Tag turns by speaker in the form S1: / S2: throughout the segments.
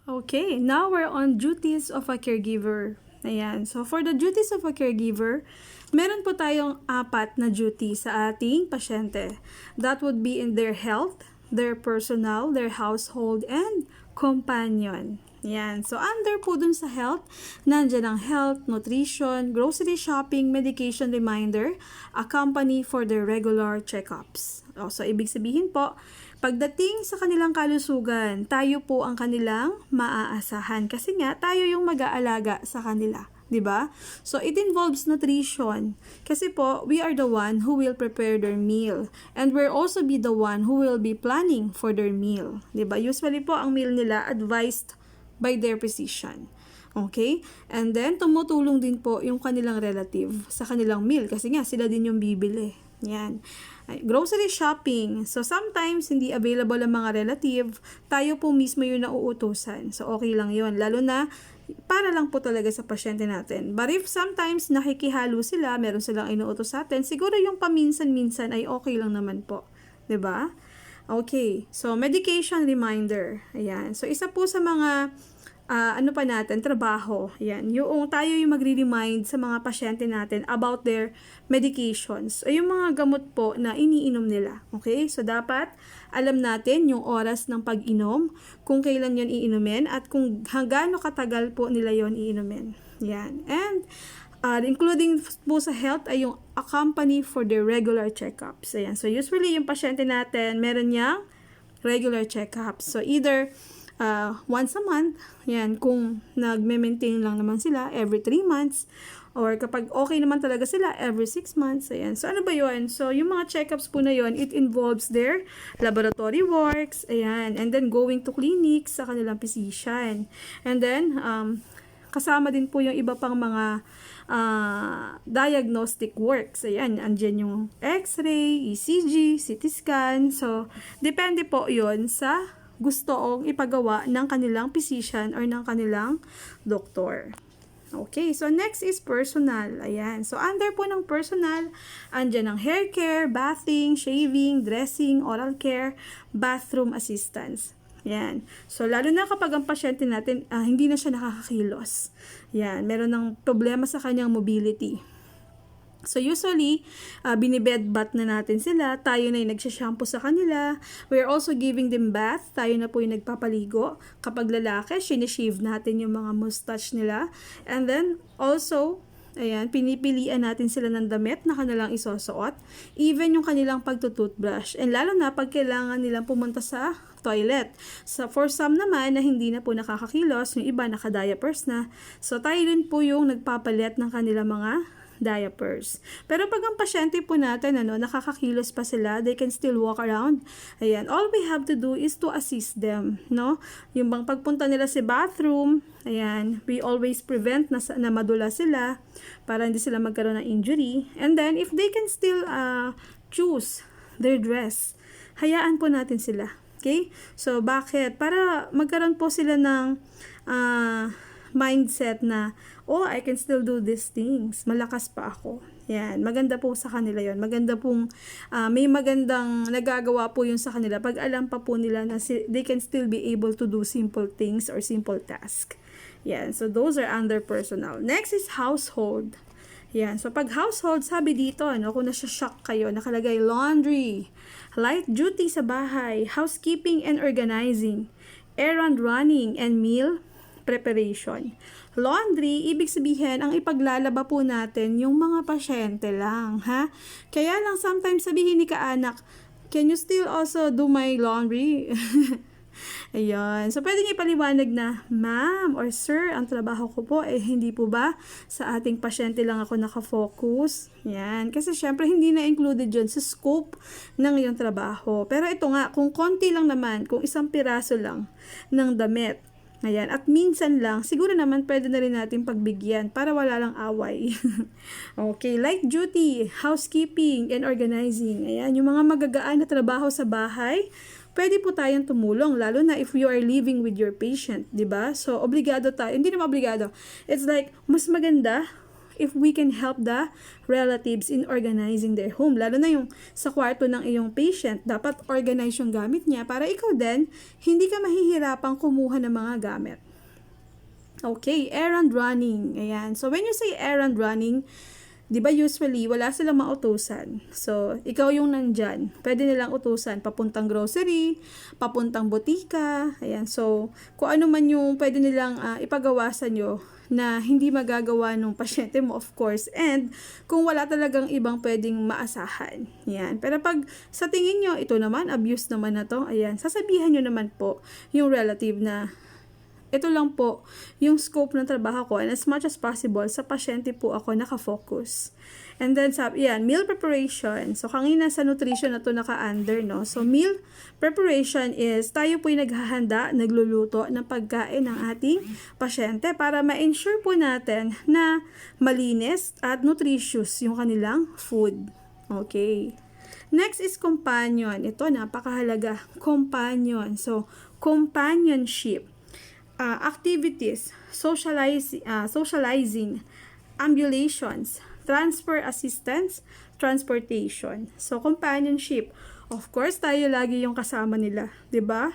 S1: Okay, now we're on duties of a caregiver. Ayan. So, for the duties of a caregiver, meron po tayong 4 na duty sa ating pasyente. That would be in their health, their personal, their household, and companion. Yan. So, under po dun sa health, nandyan ang health, nutrition, grocery shopping, medication reminder, accompany for their regular checkups. So, ibig sabihin po, pagdating sa kanilang kalusugan, tayo po ang kanilang maaasahan. Kasi nga, tayo yung mag-aalaga sa kanila. 'Di ba? So it involves nutrition. Kasi po, we are the one who will prepare their meal and we'll also be the one who will be planning for their meal. 'Di ba? Usually po ang meal nila advised by their physician. Okay? And then tumutulong din po yung kanilang relative sa kanilang meal kasi nga sila din yung bibili. Yan. Grocery shopping. So, sometimes, hindi available ang mga relative. Tayo po mismo yung nauutusan. So, okay lang yon. Lalo na, para lang po talaga sa pasyente natin. But if sometimes nakikihalo sila, meron silang inuutos sa atin, siguro yung paminsan-minsan ay okay lang naman po. 'Di ba? Okay. So, medication reminder. Ayan. So, isa po sa mga ano pa natin, trabaho. Yan. Yung tayo yung magre-remind sa mga pasyente natin about their medications. O yung mga gamot po na iniinom nila. Okay? So, dapat alam natin yung oras ng pag-inom, kung kailan yon iinumin, at kung hanggaano katagal po nila yon iinumin. Yan. And, including po sa health ay yung accompany for their regular checkups. Ayan. So, usually yung pasyente natin, meron niyang regular checkups. So, either once a month, yan, kung nagme-maintain lang naman sila every 3 months, or kapag okay naman talaga sila every 6 months, ayan. So, ano ba yun? So, yung mga checkups po na yun, it involves their laboratory works, ayan, and then going to clinics sa kanilang physician. And then, kasama din po yung iba pang mga diagnostic works. Ayan, andyan yung X-ray, ECG, CT scan. So, depende po yun sa gustong ipagawa ng kanilang physician or ng kanilang doktor. Okay, so next is personal. Ayan. So, under po ng personal, andyan ang hair care, bathing, shaving, dressing, oral care, bathroom assistance. Yan. So, lalo na kapag ang pasyente natin, hindi na siya nakakakilos. Yan. Meron ng problema sa kanyang mobility. So, usually, binibed bath na natin sila. Tayo na yung nagsashampoo sa kanila. We're also giving them bath. Tayo na po yung nagpapaligo. Kapag lalaki, sinishave natin yung mga mustache nila. And then, also, ayan, pinipilian natin sila ng damit na kanilang isusuot. Even yung kanilang pagtutoothbrush. And lalo na pag kailangan nilang pumunta sa toilet. So, for some naman na hindi na po nakakakilos, yung iba naka-diapers na. So, tayo rin po yung nagpapalit ng kanilang mga diapers. Pero pag ang pasyente po natin, nakakakilos pa sila, they can still walk around. Ayan, all we have to do is to assist them, no? Yung bang pagpunta nila sa bathroom, ayan, we always prevent na madula sila para hindi sila magkaroon ng injury. And then, if they can still choose their dress, hayaan po natin sila. Okay? So, bakit? Para magkaroon po sila ng mindset na, oh, I can still do these things. Malakas pa ako. Yan. Maganda po sa kanila yon. Maganda pong, may magandang nagagawa po yun sa kanila pag alam pa po nila na they can still be able to do simple things or simple tasks. Yan. So, those are under personal. Next is household. Yan. So, pag household, sabi dito, kung nasa-shock kayo, nakalagay laundry, light duty sa bahay, housekeeping and organizing, errand running, and meal preparation. Laundry, ibig sabihin, ang ipaglalaba po natin yung mga pasyente lang, ha? Kaya lang sometimes sabihin ni kaanak, can you still also do my laundry? Ayun. So, pwede niyo ipaliwanag na, ma'am or sir, ang trabaho ko po, hindi po ba sa ating pasyente lang ako nakafocus? Yan. Kasi syempre, hindi na included yun sa scope ng iyong trabaho. Pero ito nga, kung konti lang naman, kung isang piraso lang ng damit, ayan, at minsan lang, siguro naman pwede na rin natin pagbigyan para wala lang away. Okay, light duty, housekeeping, and organizing. Ayan, yung mga magagaan na trabaho sa bahay, pwede po tayong tumulong, lalo na if you are living with your patient, di ba? So, obligado tayo. Hindi naman obligado. It's like, mas maganda if we can help the relatives in organizing their home. Lalo na yung sa kwarto ng iyong patient, dapat organize yung gamit niya para ikaw din, hindi ka mahihirapang kumuha ng mga gamit. Okay, errand running. Ayan. So, when you say errand running, di ba usually, wala silang mautusan. So, ikaw yung nandyan. Pwede nilang utusan, papuntang grocery, papuntang butika. Ayan. So, kung ano man yung pwede nilang ipagawa sa nyo na hindi magagawa ng pasyente mo, of course. And, kung wala talagang ibang pwedeng maasahan. Ayan. Pero pag sa tingin nyo, ito naman, abuse naman na to. Ayan. Sasabihan nyo naman po yung relative na ito lang po yung scope ng trabaho ko, and as much as possible, sa pasyente po ako nakafocus. And then, meal preparation. So, kanina sa nutrition na to naka-under, no? So, meal preparation is, tayo po yung naghahanda, nagluluto ng pagkain ng ating pasyente para ma-ensure po natin na malinis at nutritious yung kanilang food. Okay. Next is companion. Ito, napakahalaga. Companion. So, companionship. Activities, socializing, ambulations, transfer assistance, transportation. So, companionship. Of course, tayo lagi yung kasama nila, 'di ba?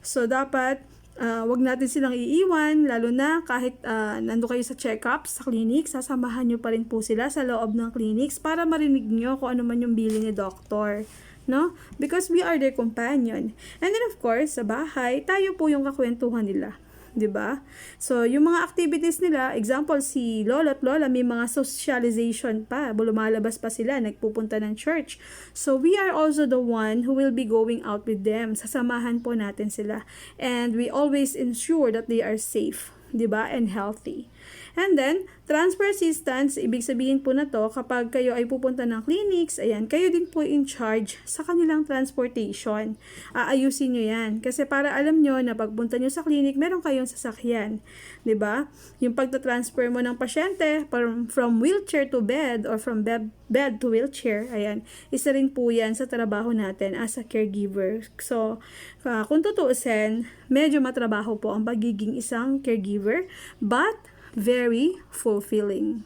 S1: So, dapat wag natin silang iiwan, lalo na kahit nando kayo sa check-ups, sa clinic, sasamahan nyo pa rin po sila sa loob ng clinics para marinig nyo kung ano man yung billing ni doctor. No? Because we are their companion. And then, of course, sa bahay, tayo po yung kakwentuhan nila. 'Di ba? So, yung mga activities nila, example, si lolo at lola, may mga socialization pa. Lumalabas pa sila, nagpupunta ng church. So, we are also the one who will be going out with them. Sasamahan po natin sila. And we always ensure that they are safe, 'di ba? And healthy. And then, transfer assistance, ibig sabihin po na to, kapag kayo ay pupunta ng clinics, ayan, kayo din po in charge sa kanilang transportation. Aayusin nyo yan. Kasi para alam nyo na pagpunta nyo sa clinic, meron kayong sasakyan. 'Di ba? Yung pagta-transfer mo ng pasyente from wheelchair to bed or from bed to wheelchair, ayan, isa rin po yan sa trabaho natin as a caregiver. So, kung tutuusin, medyo matrabaho po ang pagiging isang caregiver, but very fulfilling.